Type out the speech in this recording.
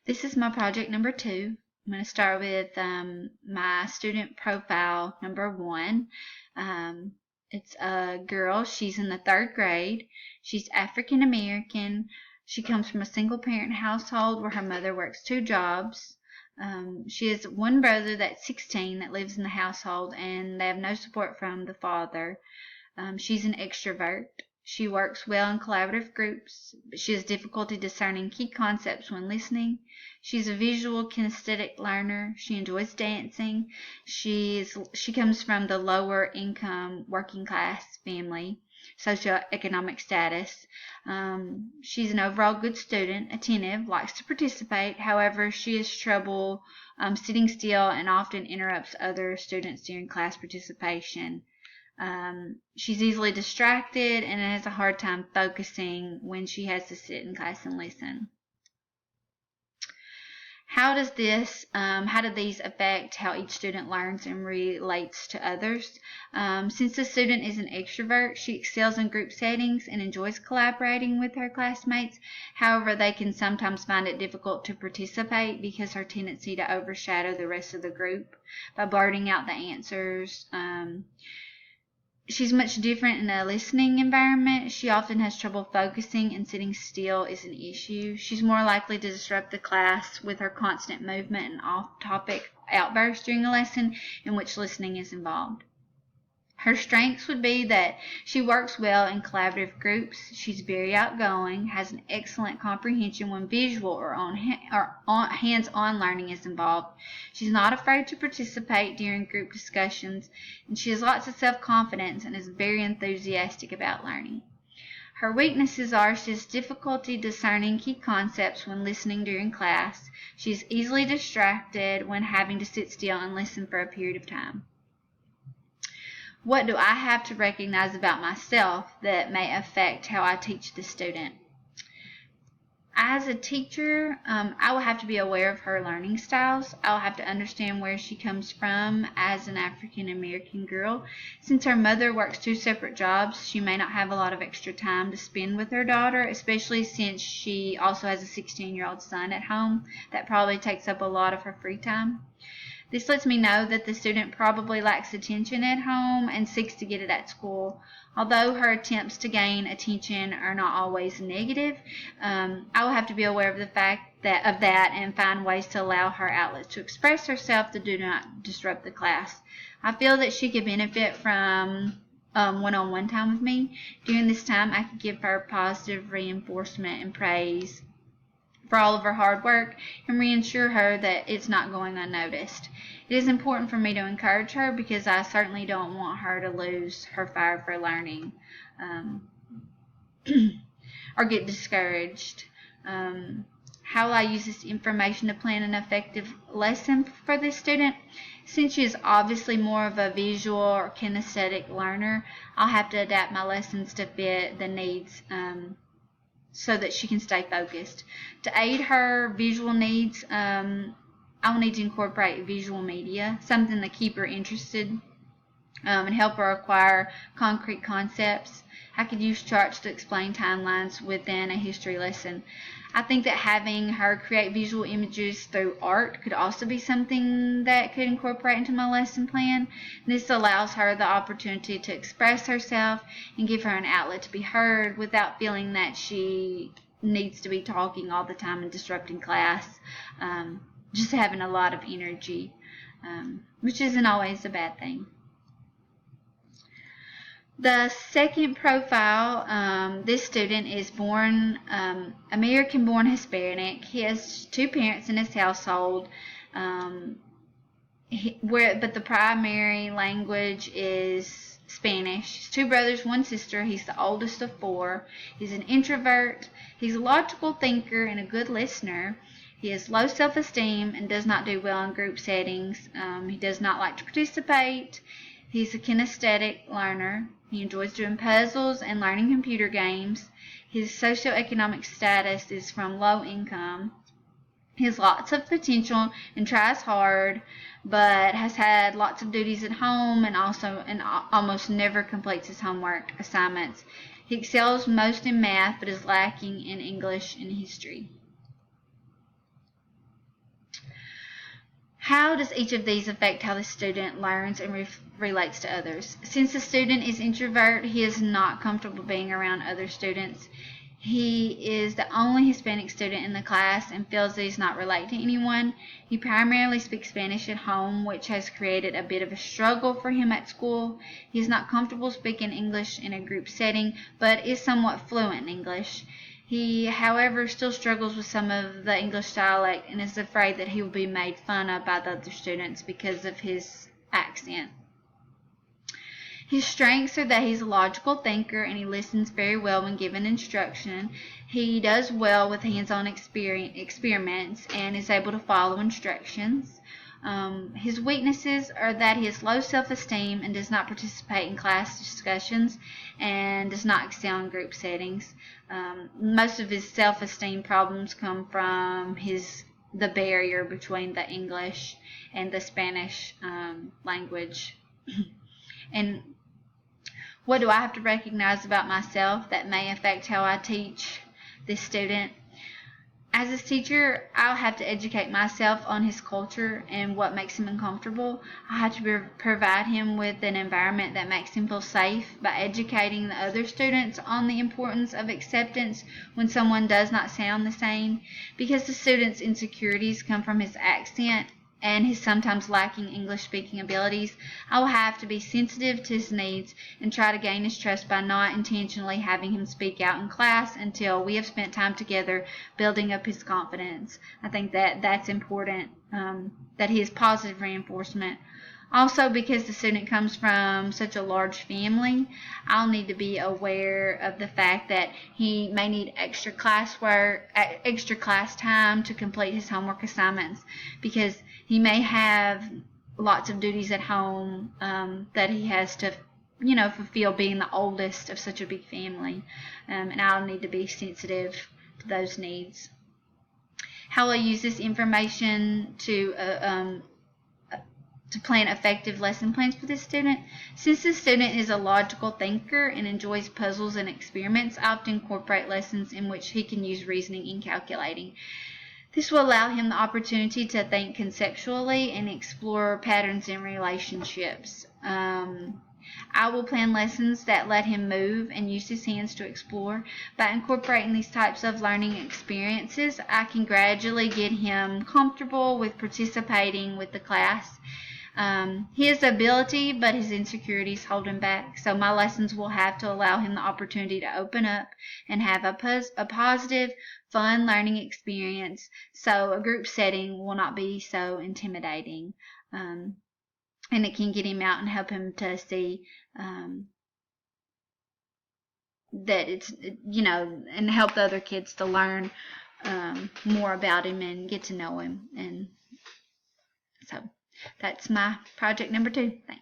This is my project number 2. I'm going to start with my student profile number 1. It's a girl. She's in the 3rd grade. She's African American. She comes from a single parent household where her mother works 2 jobs. She has one brother that's 16 that lives in the household, and they have no support from the father. She's an extrovert. She works well in collaborative groups, but she has difficulty discerning key concepts when listening. She's a visual kinesthetic learner. She enjoys dancing. She comes from the lower income working class family, socioeconomic status. She's an overall good student, attentive, likes to participate. However, she has trouble sitting still and often interrupts other students during class participation. She's easily distracted and has a hard time focusing when she has to sit in class and listen. How do these affect how each student learns and relates to others? Since the student is an extrovert, she excels in group settings and enjoys collaborating with her classmates. However, they can sometimes find it difficult to participate because her tendency to overshadow the rest of the group by blurting out the answers. She's much different in a listening environment. She often has trouble focusing, and sitting still is an issue. She's more likely to disrupt the class with her constant movement and off-topic outbursts during a lesson in which listening is involved. Her strengths would be that she works well in collaborative groups. She's very outgoing, has an excellent comprehension when visual or hands-on learning is involved. She's not afraid to participate during group discussions, and she has lots of self-confidence and is very enthusiastic about learning. Her weaknesses are she has difficulty discerning key concepts when listening during class. She is easily distracted when having to sit still and listen for a period of time. What do I have to recognize about myself that may affect how I teach the student? As a teacher, I will have to be aware of her learning styles. I'll have to understand where she comes from as an African American girl. Since her mother works 2 separate jobs, she may not have a lot of extra time to spend with her daughter, especially since she also has a 16-year-old son at home. That probably takes up a lot of her free time. This lets me know that the student probably lacks attention at home and seeks to get it at school. Although her attempts to gain attention are not always negative, I will have to be aware of the fact of that and find ways to allow her outlets to express herself that do not disrupt the class. I feel that she could benefit from one-on-one time with me. During this time, I could give her positive reinforcement and praise for all of her hard work and reassure her that it's not going unnoticed. It is important for me to encourage her because I certainly don't want her to lose her fire for learning or get discouraged. How will I use this information to plan an effective lesson for this student? Since she is obviously more of a visual or kinesthetic learner, I'll have to adapt my lessons to fit the needs so that she can stay focused. To aid her visual needs, I'll need to incorporate visual media, something to keep her interested and help her acquire concrete concepts. I could use charts to explain timelines within a history lesson. I think that having her create visual images through art could also be something that could incorporate into my lesson plan. This allows her the opportunity to express herself and give her an outlet to be heard without feeling that she needs to be talking all the time and disrupting class, just having a lot of energy, which isn't always a bad thing. The second profile, this student is American-born Hispanic. He has 2 parents in his household, but the primary language is Spanish. His 2 brothers, 1 sister. He's the oldest of 4. He's an introvert. He's a logical thinker and a good listener. He has low self-esteem and does not do well in group settings. He does not like to participate. He's a kinesthetic learner. He enjoys doing puzzles and learning computer games. His socioeconomic status is from low income. He has lots of potential and tries hard, but has had lots of duties at home and almost never completes his homework assignments. He excels most in math, but is lacking in English and history. How does each of these affect how the student learns and relates to others? Since the student is introvert, he is not comfortable being around other students. He is the only Hispanic student in the class and feels that he's not related to anyone. He primarily speaks Spanish at home, which has created a bit of a struggle for him at school. He is not comfortable speaking English in a group setting, but is somewhat fluent in English. He, however, still struggles with some of the English dialect and is afraid that he will be made fun of by the other students because of his accent. His strengths are that he's a logical thinker and he listens very well when given instruction. He does well with hands-on experiments and is able to follow instructions. His weaknesses are that he has low self-esteem and does not participate in class discussions and does not excel in group settings. Most of his self-esteem problems come from the barrier between the English and the Spanish language. And what do I have to recognize about myself that may affect how I teach this student? As his teacher, I'll have to educate myself on his culture and what makes him uncomfortable. I have to provide him with an environment that makes him feel safe by educating the other students on the importance of acceptance when someone does not sound the same. Because the student's insecurities come from his accent and his sometimes lacking English speaking abilities, I will have to be sensitive to his needs and try to gain his trust by not intentionally having him speak out in class until we have spent time together building up his confidence. I think that that's important, that he has positive reinforcement. Also, because the student comes from such a large family, I'll need to be aware of the fact that he may need extra class time to complete his homework assignments, because he may have lots of duties at home that he has to fulfill, being the oldest of such a big family, and I'll need to be sensitive to those needs. How will I use this information to plan effective lesson plans for this student? Since this student is a logical thinker and enjoys puzzles and experiments, I often incorporate lessons in which he can use reasoning and calculating. This will allow him the opportunity to think conceptually and explore patterns in relationships. I will plan lessons that let him move and use his hands to explore. By incorporating these types of learning experiences, I can gradually get him comfortable with participating with the class. He has the ability, but his insecurities hold him back. So my lessons will have to allow him the opportunity to open up and have a positive, fun learning experience. So a group setting will not be so intimidating. And it can get him out and help him to see that it's, and help the other kids to learn more about him and get to know him. And so that's my project number 2. Thanks.